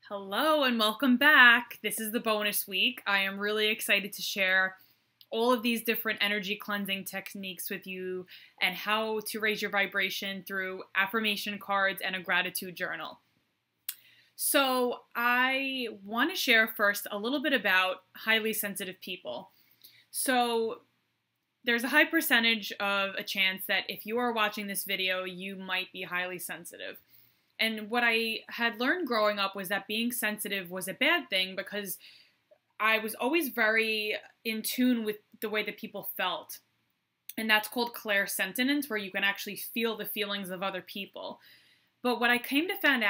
Hello and welcome back. This is the bonus week. I am really excited to share all of these different energy cleansing techniques with you and how to raise your vibration through affirmation cards and a gratitude journal. So I want to share first a little bit about highly sensitive people. So there's a high percentage of a chance that if you are watching this video, you might be highly sensitive. And what I had learned growing up was that being sensitive was a bad thing because I was always very in tune with the way that people felt. And that's called clairsentience, where you can actually feel the feelings of other people. But what I came to find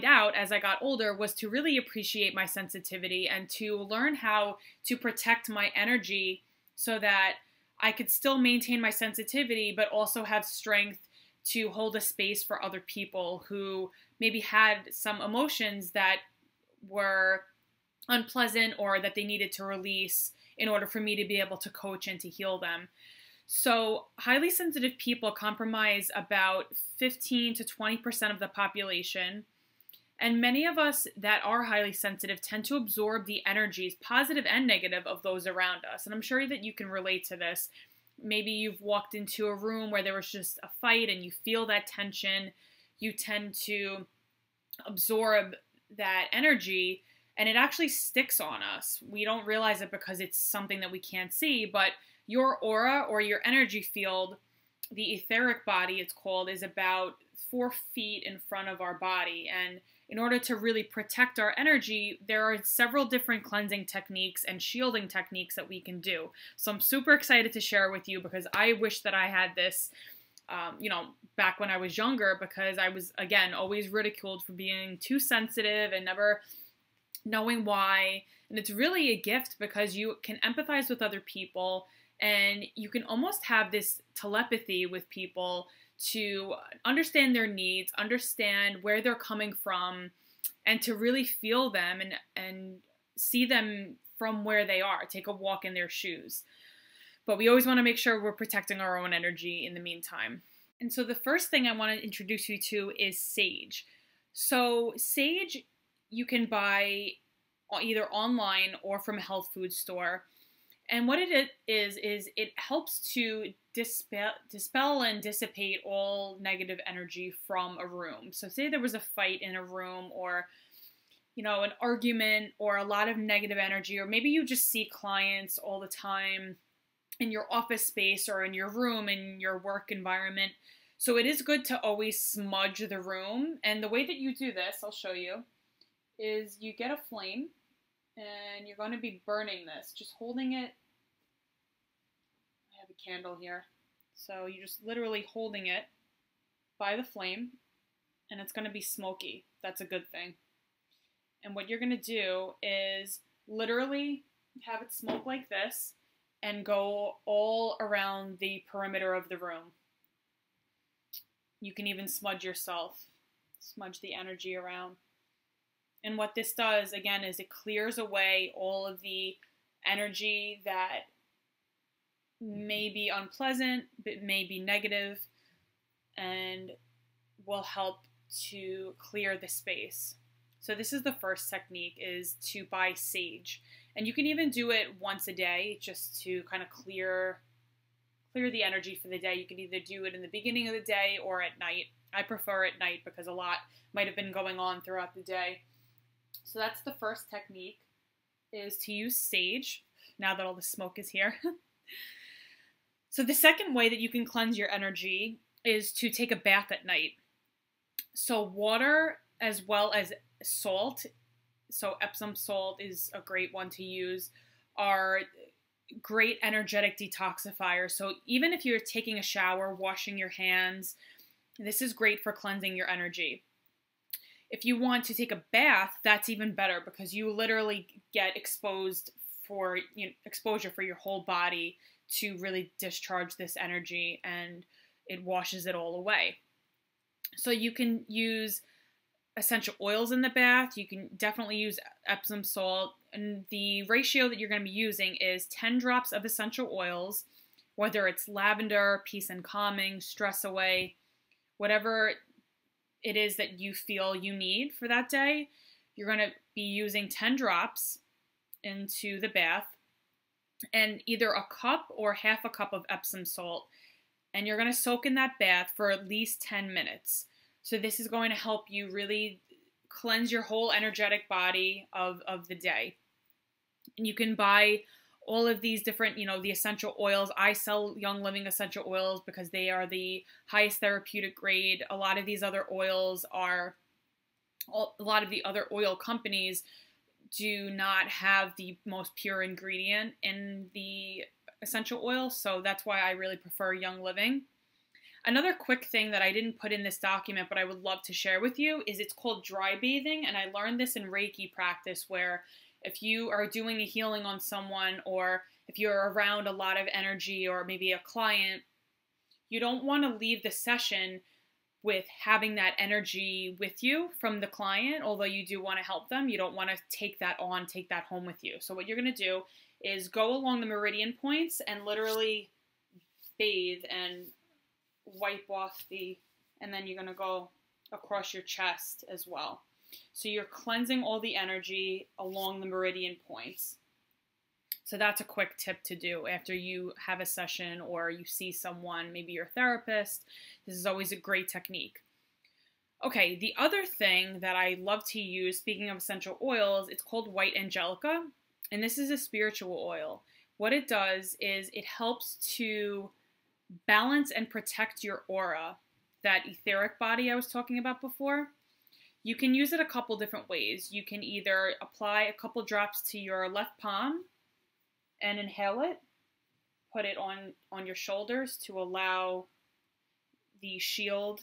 out as I got older was to really appreciate my sensitivity and to learn how to protect my energy so that I could still maintain my sensitivity, but also have strength to hold a space for other people who maybe had some emotions that were unpleasant or that they needed to release in order for me to be able to coach and to heal them. So highly sensitive people comprise about 15 to 20% of the population. And many of us that are highly sensitive tend to absorb the energies, positive and negative, of those around us. And I'm sure that you can relate to this. Maybe you've walked into a room where there was just a fight and you feel that tension. You tend to absorb that energy and it actually sticks on us. We don't realize it because it's something that we can't see, but your aura or your energy field, the etheric body it's called, is about 4 feet in front of our body. And in order to really protect our energy, there are several different cleansing techniques and shielding techniques that we can do. So I'm super excited to share with you because I wish that I had this, back when I was younger, because I was, again, always ridiculed for being too sensitive and never knowing why. And it's really a gift because you can empathize with other people and you can almost have this telepathy with people to understand their needs, understand where they're coming from, and to really feel them and see them from where they are, take a walk in their shoes. But we always want to make sure we're protecting our own energy in the meantime. And so the first thing I want to introduce you to is sage. So sage you can buy either online or from a health food store. And what it is it helps to dispel and dissipate all negative energy from a room. So say there was a fight in a room or, an argument or a lot of negative energy, or maybe you just see clients all the time in your office space or in your room, in your work environment. So it is good to always smudge the room. And the way that you do this, I'll show you, is you get a flame and you're going to be burning this, just holding it. I have a candle here. So you're just literally holding it by the flame and it's going to be smoky. That's a good thing. And what you're going to do is literally have it smoke like this and go all around the perimeter of the room. You can even smudge yourself, smudge the energy around. And what this does, again, is it clears away all of the energy that may be unpleasant, but may be negative, and will help to clear the space. So this is the first technique, is to buy sage. And you can even do it once a day just to kind of clear the energy for the day. You can either do it in the beginning of the day or at night. I prefer at night because a lot might have been going on throughout the day. So that's the first technique, is to use sage, now that all the smoke is here. So the second way that you can cleanse your energy is to take a bath at night. So water as well as salt, so Epsom salt is a great one to use, are great energetic detoxifiers. So even if you're taking a shower, washing your hands, this is great for cleansing your energy. If you want to take a bath, that's even better because you literally get exposure for your whole body to really discharge this energy, and it washes it all away. So you can use essential oils in the bath. You can definitely use Epsom salt, and the ratio that you're going to be using is 10 drops of essential oils, whether it's lavender, peace and calming, stress away, whatever it is that you feel you need for that day. You're going to be using 10 drops into the bath and either a cup or half a cup of Epsom salt. And you're going to soak in that bath for at least 10 minutes. So this is going to help you really cleanse your whole energetic body of the day. And you can buy all of these different, the essential oils. I sell Young Living essential oils because they are the highest therapeutic grade. A lot of the other oil companies do not have the most pure ingredient in the essential oil, so that's why I really prefer Young Living. Another quick thing that I didn't put in this document but I would love to share with you is it's called dry bathing, and I learned this in Reiki practice, where if you are doing a healing on someone, or if you're around a lot of energy or maybe a client, you don't want to leave the session with having that energy with you from the client. Although you do want to help them, you don't want to take that home with you. So what you're going to do is go along the meridian points and literally bathe and wipe off and then you're going to go across your chest as well. So you're cleansing all the energy along the meridian points. So that's a quick tip to do after you have a session or you see someone, maybe your therapist. This is always a great technique. Okay, the other thing that I love to use, speaking of essential oils, it's called White Angelica, and this is a spiritual oil. What it does is it helps to balance and protect your aura, that etheric body I was talking about before. You can use it a couple different ways. You can either apply a couple drops to your left palm and inhale it, put it on your shoulders to allow the shield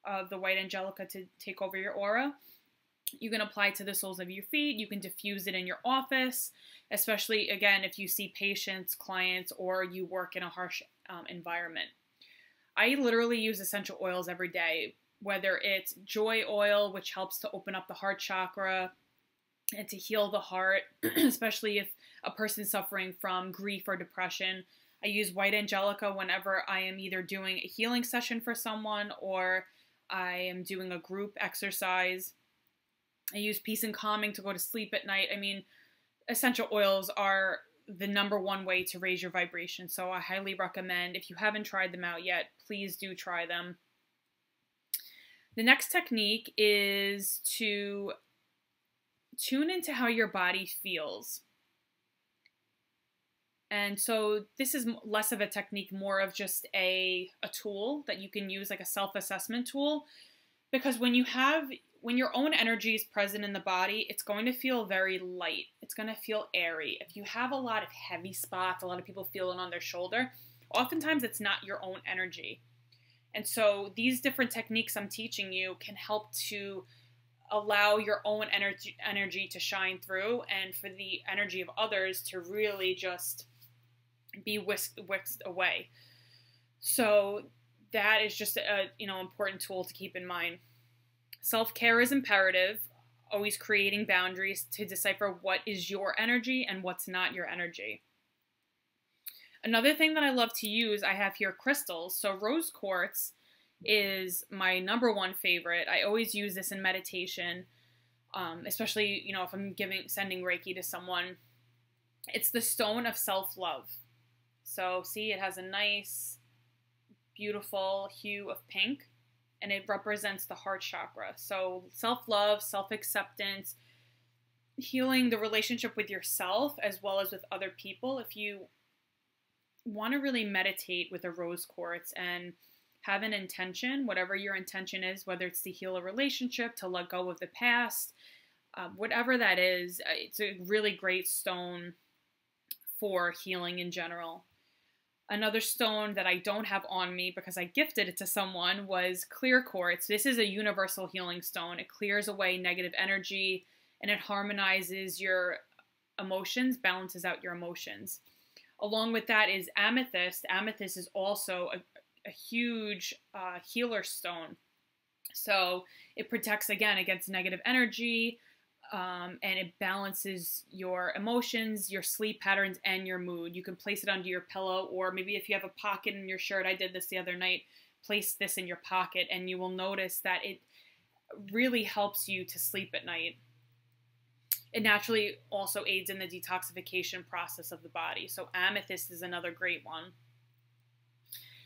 of the White Angelica to take over your aura. You can apply it to the soles of your feet. You can diffuse it in your office, especially, again, if you see patients, clients, or you work in a harsh environment. I literally use essential oils every day, whether it's joy oil, which helps to open up the heart chakra and to heal the heart, especially if a person's suffering from grief or depression. I use White Angelica whenever I am either doing a healing session for someone or I am doing a group exercise. I use peace and calming to go to sleep at night. I mean, essential oils are the #1 way to raise your vibration, so I highly recommend, if you haven't tried them out yet, please do try them. The next technique is to tune into how your body feels. And so this is less of a technique, more of just a tool that you can use, like a self-assessment tool. Because when your own energy is present in the body, it's going to feel very light. It's going to feel airy. If you have a lot of heavy spots, a lot of people feel it on their shoulder, oftentimes it's not your own energy. And so these different techniques I'm teaching you can help to allow your own energy to shine through, and for the energy of others to really just be whisked away. So that is just a important tool to keep in mind. Self-care is imperative, always creating boundaries to decipher what is your energy and what's not your energy. Another thing that I love to use, I have here crystals. So rose quartz is my #1 favorite. I always use this in meditation, especially, if I'm sending Reiki to someone. It's the stone of self-love. So see, it has a nice, beautiful hue of pink, and it represents the heart chakra. So self-love, self-acceptance, healing the relationship with yourself as well as with other people. If you want to really meditate with a rose quartz and have an intention, whatever your intention is, whether it's to heal a relationship, to let go of the past, whatever that is, it's a really great stone for healing in general. Another stone that I don't have on me because I gifted it to someone was clear quartz. This is a universal healing stone. It clears away negative energy and it harmonizes your emotions, balances out your emotions. Along with that is amethyst. Amethyst is also a huge healer stone. So it protects, again, against negative energy, and it balances your emotions, your sleep patterns, and your mood. You can place it under your pillow, or maybe if you have a pocket in your shirt, I did this the other night, place this in your pocket, and you will notice that it really helps you to sleep at night. It naturally also aids in the detoxification process of the body. So amethyst is another great one.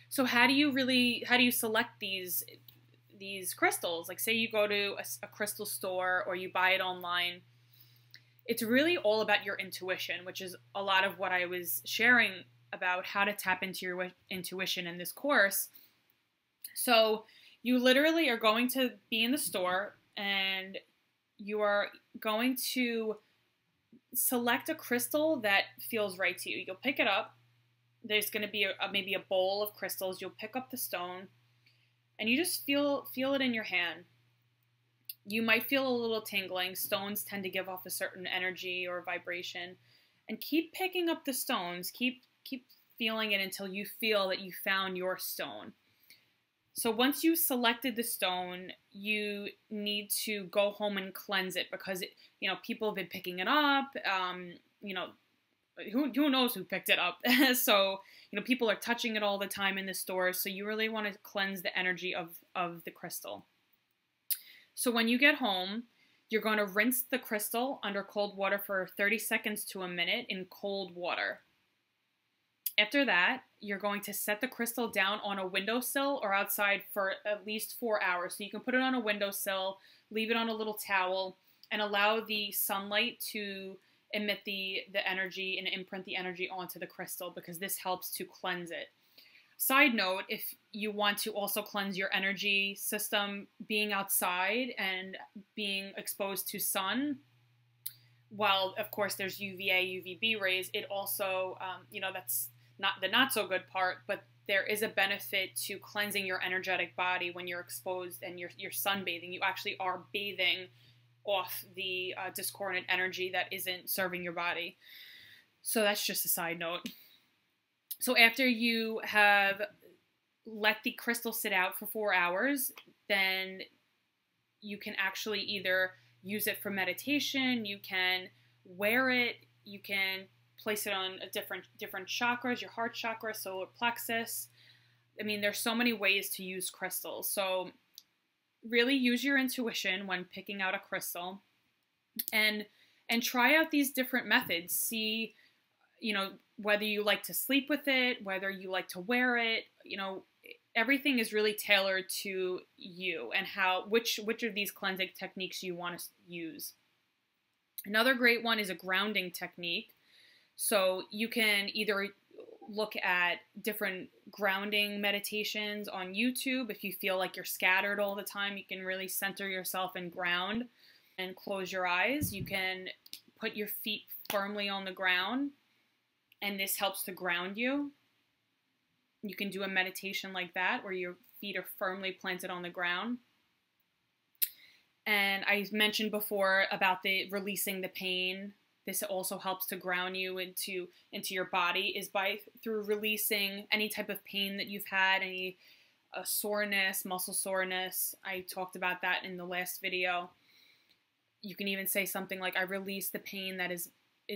So how do you select these crystals? Like say you go to a crystal store or you buy it online. It's really all about your intuition, which is a lot of what I was sharing about how to tap into your intuition in this course. So you literally are going to be in the store and you are going to select a crystal that feels right to you. You'll pick it up. There's going to be maybe a bowl of crystals. You'll pick up the stone and you just feel it in your hand. You might feel a little tingling. Stones tend to give off a certain energy or vibration. And keep picking up the stones. Keep feeling it until you feel that you found your stone. So once you selected the stone, you need to go home and cleanse it because people have been picking it up. Who knows who picked it up? So people are touching it all the time in the stores. So you really want to cleanse the energy of the crystal. So when you get home, you're going to rinse the crystal under cold water for 30 seconds to a minute in cold water. After that, you're going to set the crystal down on a windowsill or outside for at least 4 hours. So you can put it on a windowsill, leave it on a little towel, and allow the sunlight to emit the energy and imprint the energy onto the crystal because this helps to cleanse it. Side note, if you want to also cleanse your energy system, being outside and being exposed to sun, while of course there's UVA, UVB rays, it also, that's not the not so good part, but there is a benefit to cleansing your energetic body when you're exposed and you're sunbathing. You actually are bathing off the discordant energy that isn't serving your body. So that's just a side note. So after you have let the crystal sit out for 4 hours, then you can actually either use it for meditation, you can wear it, you can place it on a different chakras, your heart chakra, solar plexus. I mean, there's so many ways to use crystals. So really use your intuition when picking out a crystal and try out these different methods. See, whether you like to sleep with it, whether you like to wear it, everything is really tailored to you and which of these cleansing techniques you want to use. Another great one is a grounding technique. So you can either look at different grounding meditations on YouTube. If you feel like you're scattered all the time, you can really center yourself and ground and close your eyes. You can put your feet firmly on the ground, and this helps to ground you. You can do a meditation like that where your feet are firmly planted on the ground. And I mentioned before about the releasing the pain. This also helps to ground you into your body is through releasing any type of pain that you've had, any soreness, muscle soreness. I talked about that in the last video. You can even say something like, I release the pain that is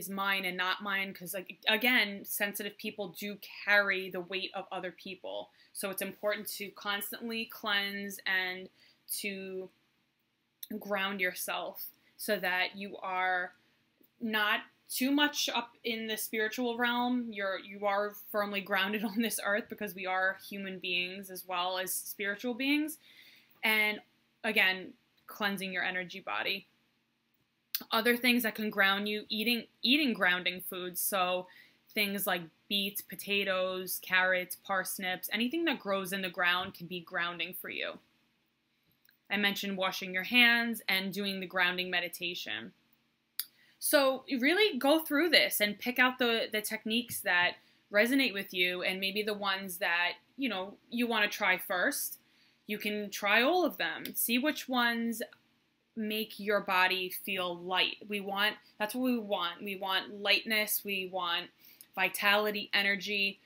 mine and not mine, because again, sensitive people do carry the weight of other people. So it's important to constantly cleanse and to ground yourself so that you are not too much up in the spiritual realm. You are firmly grounded on this earth because we are human beings as well as spiritual beings. And again, cleansing your energy body. Other things that can ground you, eating grounding foods. So things like beets, potatoes, carrots, parsnips, anything that grows in the ground can be grounding for you. I mentioned washing your hands and doing the grounding meditation. So you really go through this and pick out the techniques that resonate with you and maybe the ones that, you want to try first. You can try all of them. See which ones make your body feel light. That's what we want. We want lightness. We want vitality, energy.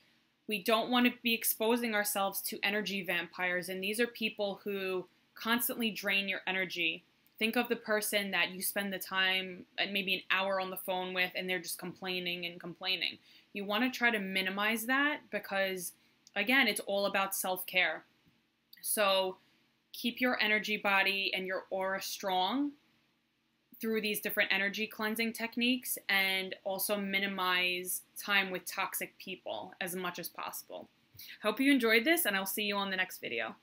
We don't want to be exposing ourselves to energy vampires. And these are people who constantly drain your energy. Think of the person that you spend the time, maybe an hour on the phone with, and they're just complaining and complaining. You want to try to minimize that because, again, it's all about self-care. So keep your energy body and your aura strong through these different energy cleansing techniques, and also minimize time with toxic people as much as possible. Hope you enjoyed this, and I'll see you on the next video.